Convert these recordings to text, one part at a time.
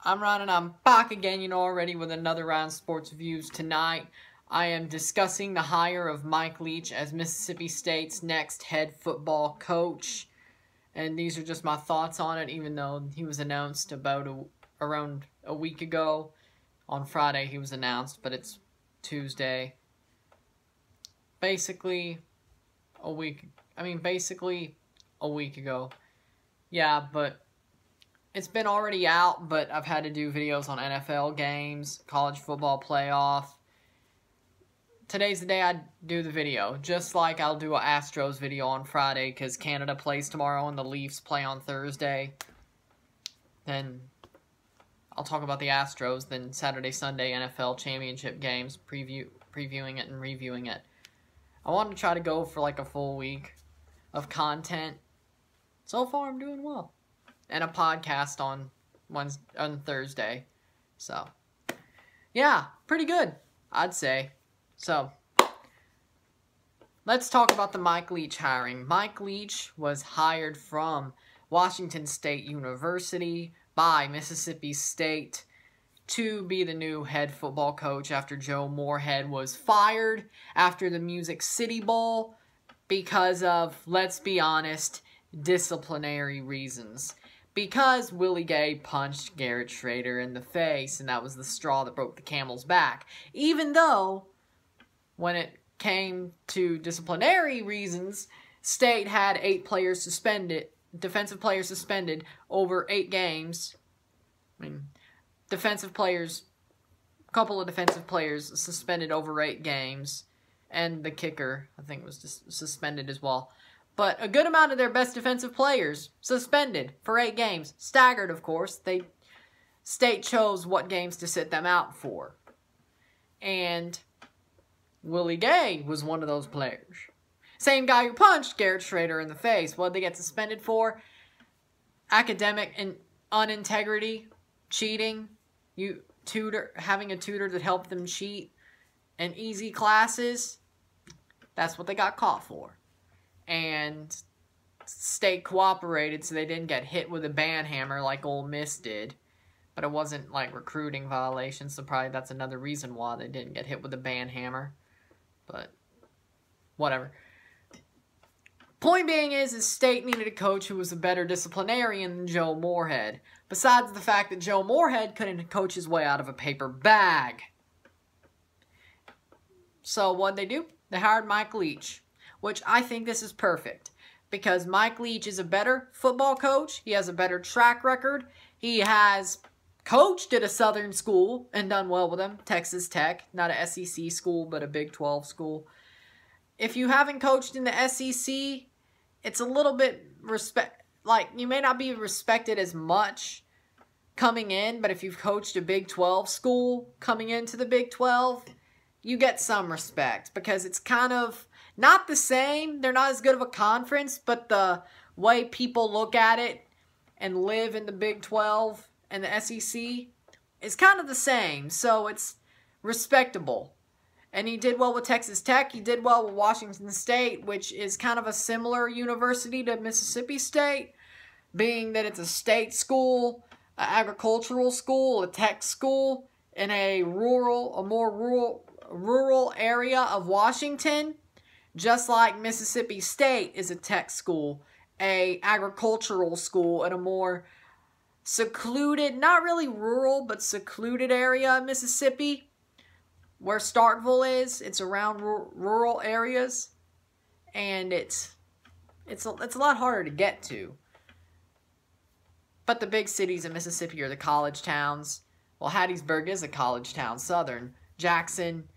I'm back again, you know, already with another round of sports views tonight. I am discussing the hire of Mike Leach as Mississippi State's next head football coach. And these are just my thoughts on it, even though he was announced around a week ago. On Friday he was announced, but it's Tuesday. Basically a week ago. Yeah, but it's been already out, but I've had to do videos on NFL games, college football playoff. Today's the day I do the video, just like I'll do an Astros video on Friday because Canada plays tomorrow and the Leafs play on Thursday. Then I'll talk about the Astros, then Saturday, Sunday NFL championship games, previewing it and reviewing it. I want to try to go for like a full week of content. So far I'm doing well. And a podcast on Thursday. So, yeah, pretty good, I'd say. So, let's talk about the Mike Leach hiring. Mike Leach was hired from Washington State University by Mississippi State to be the new head football coach after Joe Moorhead was fired after the Music City Bowl because of, let's be honest, disciplinary reasons. Because Willie Gay punched Garrett Schrader in the face, and that was the straw that broke the camel's back. Even though, when it came to disciplinary reasons, State had 8 players suspended, defensive players suspended over 8 games. I mean, a couple of defensive players suspended over 8 games, and the kicker, I think, was just suspended as well. But a good amount of their best defensive players suspended for 8 games. Staggered, of course. State chose what games to sit them out for. And Willie Gay was one of those players. Same guy who punched Garrett Schrader in the face. What did they get suspended for? Academic and unintegrity, cheating, having a tutor that helped them cheat, and easy classes. That's what they got caught for. And State cooperated so they didn't get hit with a ban hammer like Ole Miss did. But it wasn't like recruiting violations, so probably that's another reason why they didn't get hit with a ban hammer. But whatever. Point being is State needed a coach who was a better disciplinarian than Joe Moorhead. Besides the fact that Joe Moorhead couldn't coach his way out of a paper bag. So what'd they do? They hired Mike Leach. Which I think this is perfect. Because Mike Leach is a better football coach. He has a better track record. He has coached at a Southern school and done well with them. Texas Tech. Not a SEC school, but a Big 12 school. If you haven't coached in the SEC, it's a little bit you may not be respected as much coming in. But if you've coached a Big 12 school coming into the Big 12, you get some respect. Because it's kind of not the same. They're not as good of a conference, but the way people look at it and live in the Big 12 and the SEC is kind of the same. So it's respectable. And he did well with Texas Tech. He did well with Washington State, which is kind of a similar university to Mississippi State, being that it's a state school, an agricultural school, a tech school, in a more rural area of Washington. Just like Mississippi State is a tech school, a agricultural school in a more secluded, not really rural, but secluded area of Mississippi, where Starkville is. It's around rural areas, and it's a lot harder to get to. But the big cities in Mississippi are the college towns. Well, Hattiesburg is a college town, Southern. Jackson.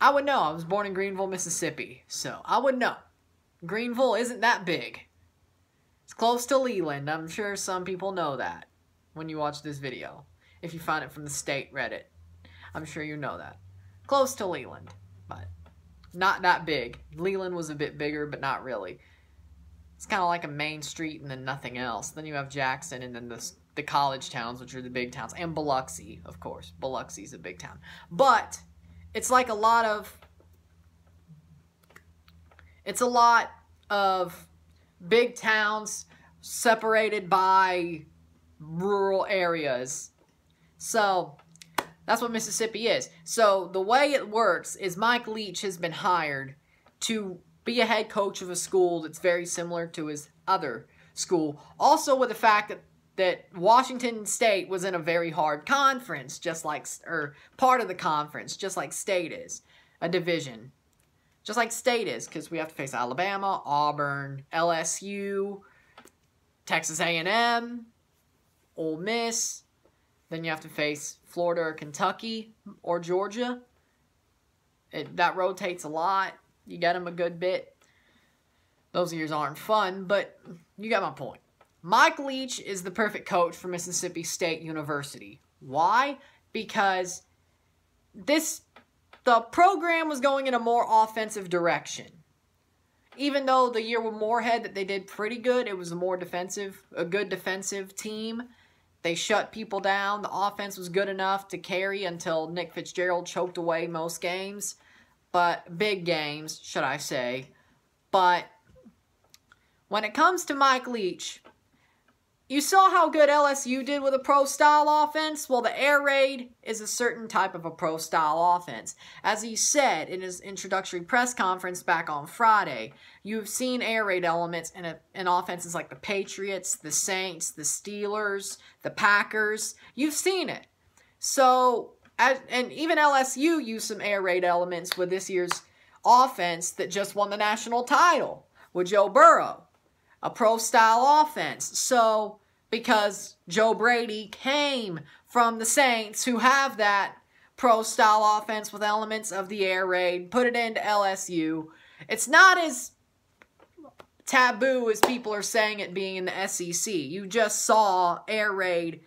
I would know. I was born in Greenville, Mississippi, so I would know. Greenville isn't that big. It's close to Leland. I'm sure some people know that when you watch this video. If you find it from the state Reddit. I'm sure you know that. Close to Leland, but not that big. Leland was a bit bigger, but not really. It's kind of like a main street and then nothing else. Then you have Jackson and then the college towns, which are the big towns. And Biloxi, of course. Biloxi's a big town. But it's like a lot of big towns separated by rural areas. So that's what Mississippi is. So the way it works is Mike Leach has been hired to be a head coach of a school that's very similar to his other school. Also with the fact that Washington State was in a very hard conference, just like, or part of the conference, just like State is, a division. Just like State is, because we have to face Alabama, Auburn, LSU, Texas A&M, Ole Miss. Then you have to face Florida or Kentucky or Georgia. That rotates a lot. You get them a good bit. Those years aren't fun, but you get my point. Mike Leach is the perfect coach for Mississippi State University. Why? Because the program was going in a more offensive direction. Even though the year with Moorhead that they did pretty good, it was a good defensive team. They shut people down. The offense was good enough to carry until Nick Fitzgerald choked away most games. But big games, should I say. But when it comes to Mike Leach, you saw how good LSU did with a pro-style offense? Well, the air raid is a certain type of a pro-style offense. As he said in his introductory press conference back on Friday, you've seen air raid elements in offenses like the Patriots, the Saints, the Steelers, the Packers. You've seen it. So, and even LSU used some air raid elements with this year's offense that just won the national title with Joe Burrow. A pro-style offense. So, because Joe Brady came from the Saints who have that pro-style offense with elements of the air raid, put it into LSU. It's not as taboo as people are saying it being in the SEC. You just saw air raid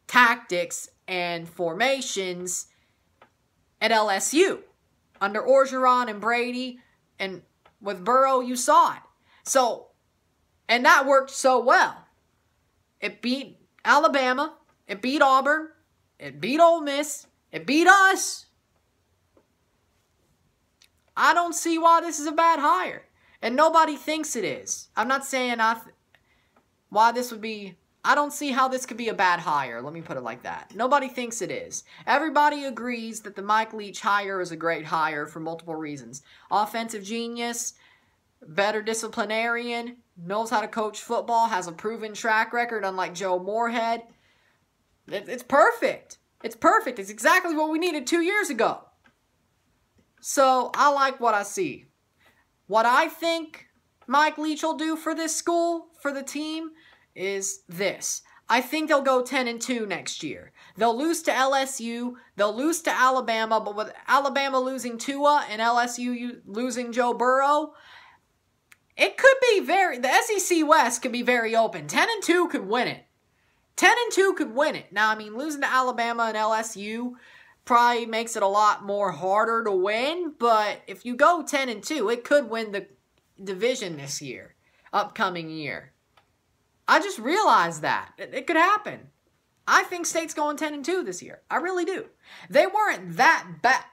tactics and formations at LSU. Under Orgeron and Brady and with Burrow, you saw it. So, and that worked so well. It beat Alabama. It beat Auburn. It beat Ole Miss. It beat us. I don't see why this is a bad hire. And nobody thinks it is. I'm not saying why this would be. I don't see how this could be a bad hire. Let me put it like that. Nobody thinks it is. Everybody agrees that the Mike Leach hire is a great hire for multiple reasons. Offensive genius. Better disciplinarian, knows how to coach football, has a proven track record, unlike Joe Moorhead. It's perfect. It's perfect. It's exactly what we needed 2 years ago. So, I like what I see. What I think Mike Leach will do for this school, for the team, is this. I think they'll go 10-2 next year. They'll lose to LSU. They'll lose to Alabama, but with Alabama losing Tua and LSU losing Joe Burrow, it could be the SEC West could be very open. 10-2 could win it. 10-2 could win it. Now, I mean, losing to Alabama and LSU probably makes it a lot more harder to win, but if you go 10-2, it could win the division this year, upcoming year. I just realized that. It could happen. I think State's going 10-2 this year. I really do. They weren't that bad.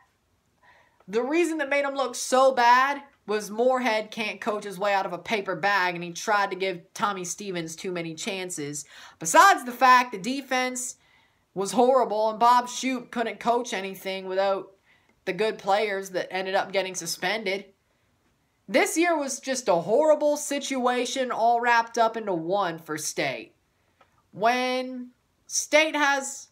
The reason that made them look so bad was Moorhead can't coach his way out of a paper bag, and he tried to give Tommy Stevens too many chances. Besides the fact the defense was horrible, and Bob Shoop couldn't coach anything without the good players that ended up getting suspended. This year was just a horrible situation all wrapped up into one for State. When State has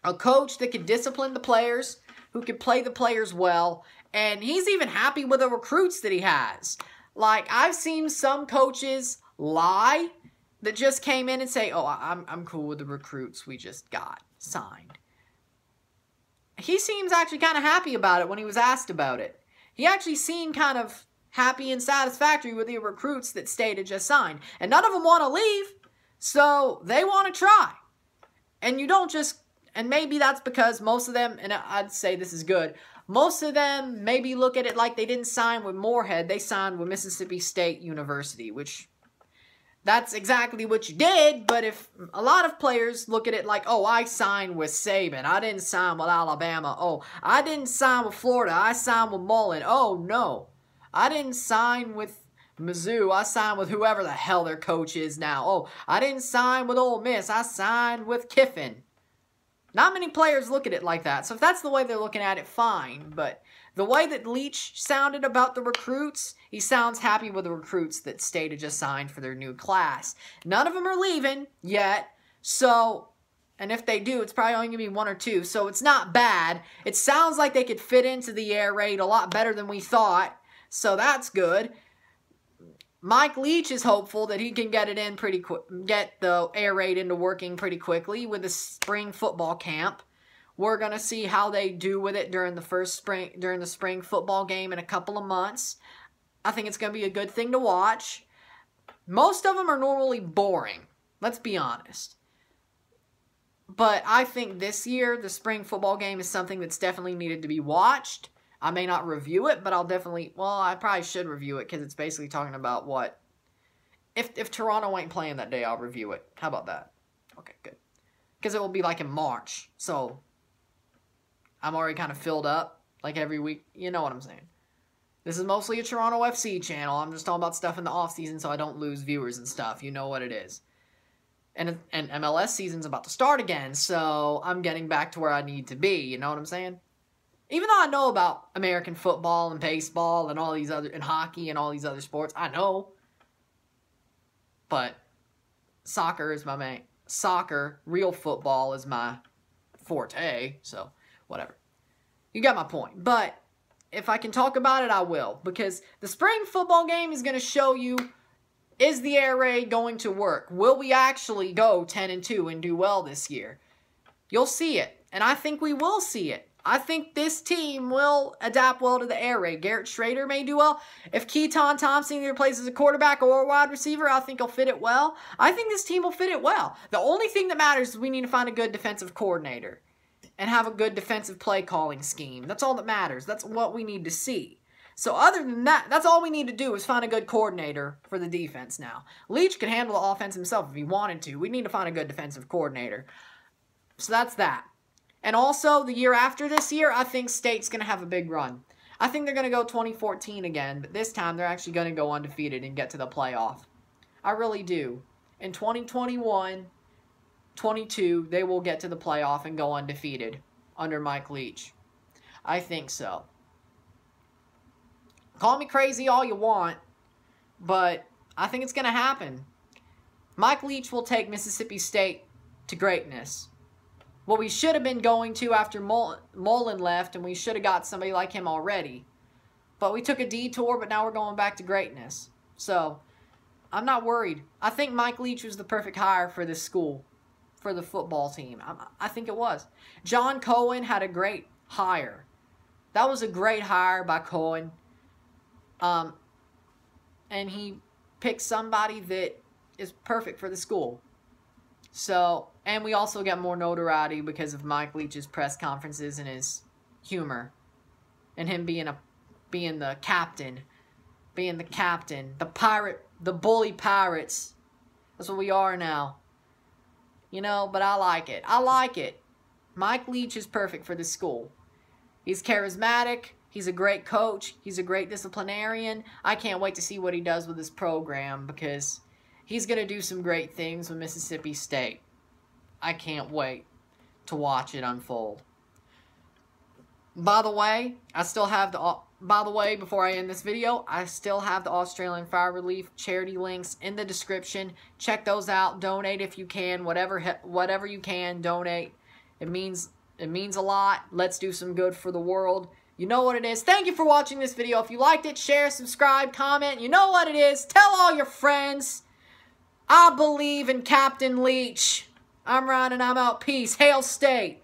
a coach that can discipline the players, who can play the players well, and he's even happy with the recruits that he has. Like, I've seen some coaches lie that just came in and say, oh, I'm cool with the recruits we just got signed. He seems actually kind of happy about it when he was asked about it. He actually seemed kind of happy and satisfactory with the recruits that State had just signed. And none of them want to leave, so they want to try. And you don't just, and maybe that's because most of them, and I'd say this is good, most of them maybe look at it like they didn't sign with Moorhead. They signed with Mississippi State University, which that's exactly what you did. But if a lot of players look at it like, oh, I signed with Saban. I didn't sign with Alabama. Oh, I didn't sign with Florida. I signed with Mullen. Oh, no. I didn't sign with Mizzou, I signed with whoever the hell their coach is now. Oh, I didn't sign with Ole Miss. I signed with Kiffin. Not many players look at it like that. So if that's the way they're looking at it, fine. But the way that Leach sounded about the recruits, he sounds happy with the recruits that State had just signed for their new class. None of them are leaving yet. So, and if they do, it's probably only going to be 1 or 2. So it's not bad. It sounds like they could fit into the air raid a lot better than we thought. So that's good. Mike Leach is hopeful that he can get it in pretty quick, get the air raid into working pretty quickly with the spring football camp. We're gonna see how they do with it during the spring football game in a couple of months. I think it's gonna be a good thing to watch. Most of them are normally boring. Let's be honest. But I think this year the spring football game is something that's definitely needed to be watched. I may not review it, but I'll definitely, well, I probably should review it because it's basically talking about what, if Toronto ain't playing that day, I'll review it. How about that? Okay, good. Because it will be like in March, so I'm already kind of filled up, like every week. You know what I'm saying. This is mostly a Toronto FC channel. I'm just talking about stuff in the off-season so I don't lose viewers and stuff. You know what it is. And MLS season's about to start again, so I'm getting back to where I need to be. You know what I'm saying? Even though I know about American football and baseball and all these other, and hockey and all these other sports, I know. But soccer is my main, real football is my forte, so whatever. You got my point. But if I can talk about it, I will. Because the spring football game is going to show you, is the air raid going to work? Will we actually go 10-2 and do well this year? You'll see it. And I think we will see it. I think this team will adapt well to the air raid. Garrett Schrader may do well. If Keaton Thompson either plays as a quarterback or a wide receiver, I think he'll fit it well. I think this team will fit it well. The only thing that matters is we need to find a good defensive coordinator and have a good defensive play calling scheme. That's all that matters. That's what we need to see. So other than that, that's all we need to do is find a good coordinator for the defense now. Leach could handle the offense himself if he wanted to. We need to find a good defensive coordinator. So that's that. And also, the year after this year, I think State's going to have a big run. I think they're going to go 2014 again, but this time they're actually going to go undefeated and get to the playoff. I really do. In 2021, 22, they will get to the playoff and go undefeated under Mike Leach. I think so. Call me crazy all you want, but I think it's going to happen. Mike Leach will take Mississippi State to greatness. What we should have been going to after Mullen left, and we should have got somebody like him already. But we took a detour, but now we're going back to greatness. So, I'm not worried. I think Mike Leach was the perfect hire for this school, for the football team. I think it was. John Cohen had a great hire. That was a great hire by Cohen. And he picked somebody that is perfect for the school. So, and we also got more notoriety because of Mike Leach's press conferences and his humor. And him being the captain. The bully pirates. That's what we are now. You know, but I like it. I like it. Mike Leach is perfect for this school. He's charismatic. He's a great coach. He's a great disciplinarian. I can't wait to see what he does with this program because he's going to do some great things with Mississippi State. I can't wait to watch it unfold. By the way, before I end this video, I still have the Australian Fire Relief charity links in the description. Check those out. Donate if you can. Whatever you can, donate. It means a lot. Let's do some good for the world. You know what it is. Thank you for watching this video. If you liked it, share, subscribe, comment. You know what it is. Tell all your friends. I believe in Captain Leach. I'm Ryan and I'm out. Peace. Hail State.